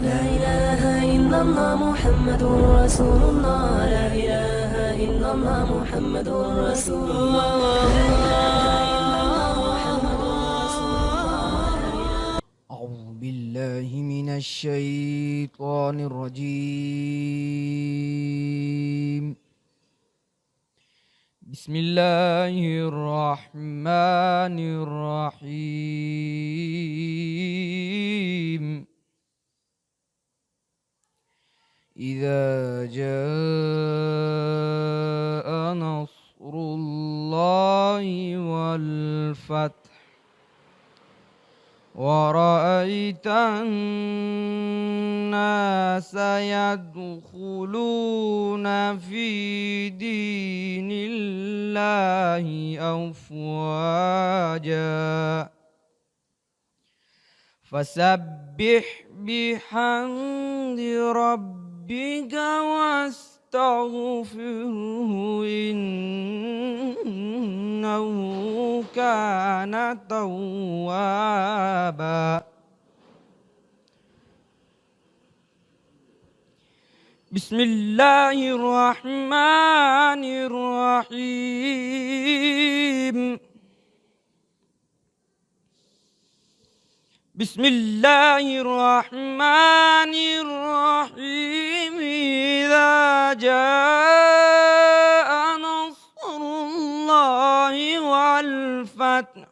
لا إله إلا الله محمد رسول الله. لا إله إلا الله محمد رسول الله. أعوذ بالله من الشيطان الرجيم. بسم الله الرحمن الرحيم. إذا جاء نصر الله والفتح ورأيت الناس يدخلون في دين الله أفواجا فسبح بحمد ربك واستغفره إنه كان توابا. بسم الله الرحمن الرحيم. بسم الله الرحمن الرحيم. إذا جاء نصر الله والفتح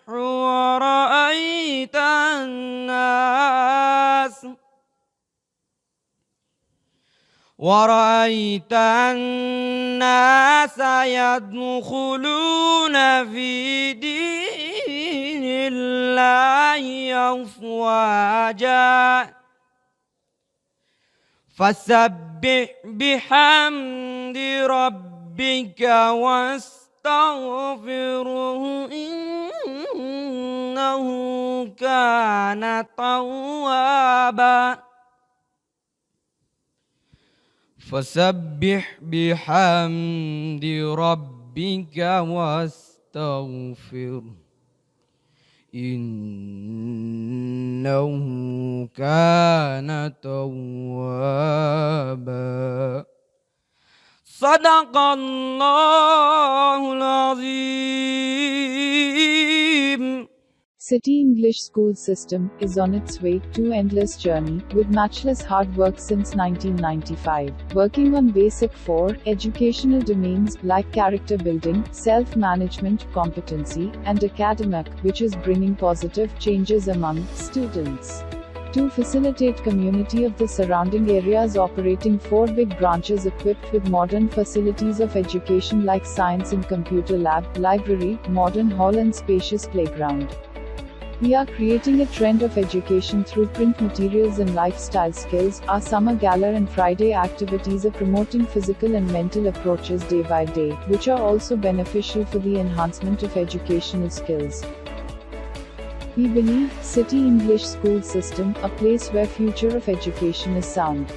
ورأيت الناس يدخلون في دين الله أفواجا فسبح بحمد ربك واستغفره إنه كان توابا. فسبح بحمد ربك واستغفره إنه كان توابا. صدق الله العظيم. City English School System is on its way to endless journey with matchless hard work since 1995, working on basic 4 educational domains like character building, self-management, competency, and academic, which is bringing positive changes among students. To facilitate community of the surrounding areas, operating 4 big branches equipped with modern facilities of education like science and computer lab, library, modern hall and spacious playground. We are creating a trend of education through print materials and lifestyle skills. Our summer gala and Friday activities are promoting physical and mental approaches day by day, which are also beneficial for the enhancement of educational skills. We believe City English School System, a place where future of education is sound.